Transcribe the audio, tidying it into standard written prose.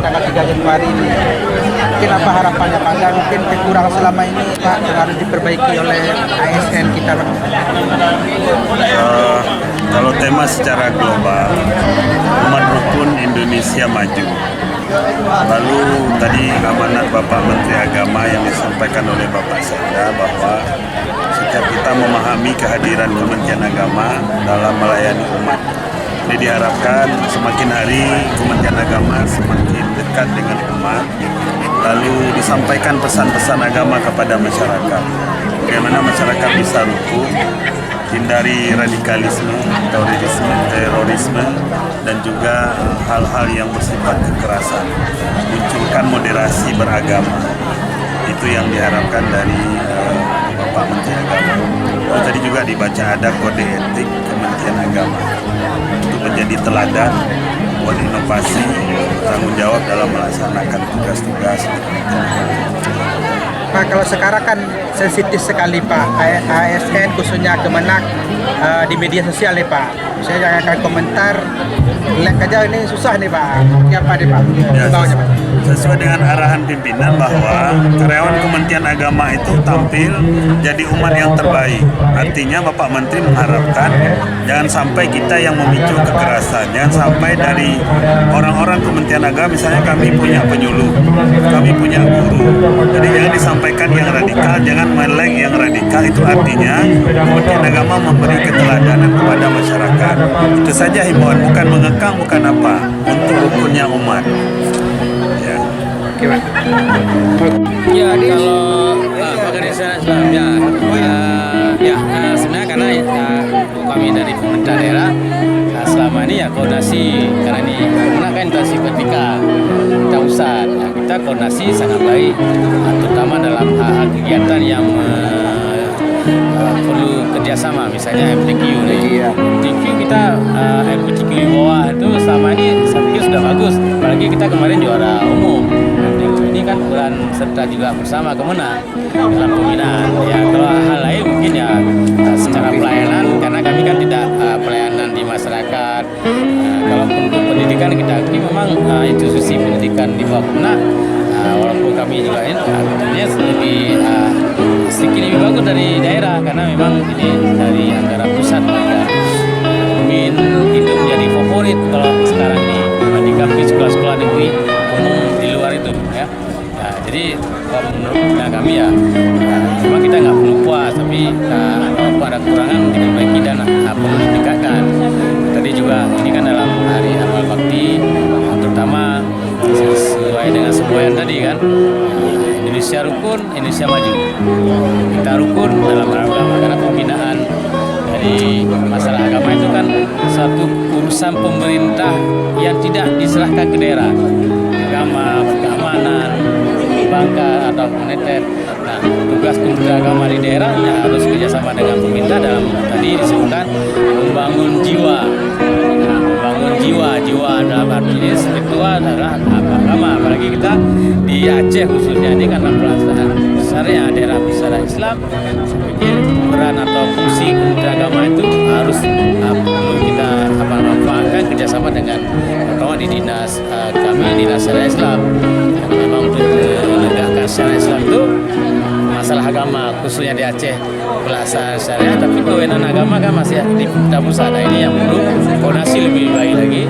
Tanggal 3 Januari ini, mungkin apa harapannya Pak? Dan mungkin kekurangan selama ini Pak yang harus diperbaiki oleh ASN kita Pak? Kalau tema secara global, umat rukun Indonesia maju. Lalu tadi amanat Bapak Menteri Agama yang disampaikan oleh Bapak Sekda bahwa setiap kita memahami kehadiran Kementerian Agama dalam melayani umat. Jadi diharapkan semakin hari Kementerian Agama semakin dekat dengan umat, lalu disampaikan pesan-pesan agama kepada masyarakat. Bagaimana masyarakat bisa rukun, hindari radikalisme, terorisme, dan juga hal-hal yang bersifat kekerasan. Munculkan moderasi beragama. Itu yang diharapkan dari Bapak Menteri Agama. Lalu tadi juga dibaca ada kode etik Kementerian Agama untuk menjadi teladan buat inovasi, tanggung jawab dalam melaksanakan tugas-tugas di Kementerian Agama. Pak, kalau sekarang kan sensitif sekali Pak, ASN khususnya Kemenak di media sosial nih Pak. Saya jangan akan komentar, like aja ini susah nih Pak. Siapa nih Pak? Ya, sesuai dengan arahan pimpinan bahwa karyawan Kementerian Agama itu tampil jadi umat yang terbaik. Artinya Bapak Menteri mengharapkan jangan sampai kita yang memicu kekerasan, jangan sampai dari orang-orang Kementerian Agama, misalnya kami punya penyuluh, kami punya guru. Jadi jangan disampaikan yang radikal, jangan melek yang radikal. Itu artinya Kementerian Agama memberi keteladanan kepada masyarakat. Itu saja himbauan, bukan mengekang, bukan apa, untuk rukunnya umat. Ya. Oke Pak. Ya, kalau organisasi Islam sebenarnya karena kami dari pemerintah daerah selama ini ya koordinasi, karena ini kan interaksi vertikal kita pusat, kita koordinasi sangat baik, terutama dalam hal kegiatan yang perlu kerjasama, misalnya MTQ nih. MTQ kita MTQ di bawah itu selama ini saya pikir sudah bagus, apalagi kita kemarin juara umum. MTQ ini kan peran serta juga bersama Kemenak dalam pembinaan. Ya kalau hal lain mungkin ya secara pelayanan, karena kami kan tidak pelayanan di masyarakat. Kalau untuk pendidikan kita ini memang institusi pendidikan di bawah Kemenak, walaupun kami juga ini artinya sedikit lebih bagus dari daerah, karena memang ini dari anggaran pusat mereka ingin itu menjadi favorit kalau sekarang ini dibandingkan di sekolah-sekolah negeri umum di luar itu ya. Nah, jadi menurut kami ya memang kita nggak perlu puas, tapi kalau ada kekurangan diperbaiki dan perlu ditingkatkan. Tadi juga ini kan dalam hari amal bakti, terutama sesuai dengan semboyan tadi kan, Indonesia rukun, Indonesia maju. Kita rukun dalam agama, karena pembinaan dari masalah agama itu kan satu urusan pemerintah yang tidak diserahkan ke daerah. Agama, keamanan, bangka atau moneter. Nah, tugas Kementerian Agama di daerah harus kerjasama dengan pemerintah dalam tadi disebutkan membangun jiwa. Nah, membangun jiwa dalam arti spiritual adalah agama, apalagi kita di Aceh khususnya ini karena pelaksanaan besarnya daerah besar Islam. Saya pikir peran atau fungsi Kementerian Agama itu harus perlu kita manfaatkan kerjasama dengan terutama di dinas kami, dinas syariah Islam. Karena memang untuk menegakkan syariah Islam itu masalah agama khususnya di Aceh pelaksanaan syariah, tapi kewenangan agama kan masih di pusat. Nah, ini yang perlu koordinasi lebih baik lagi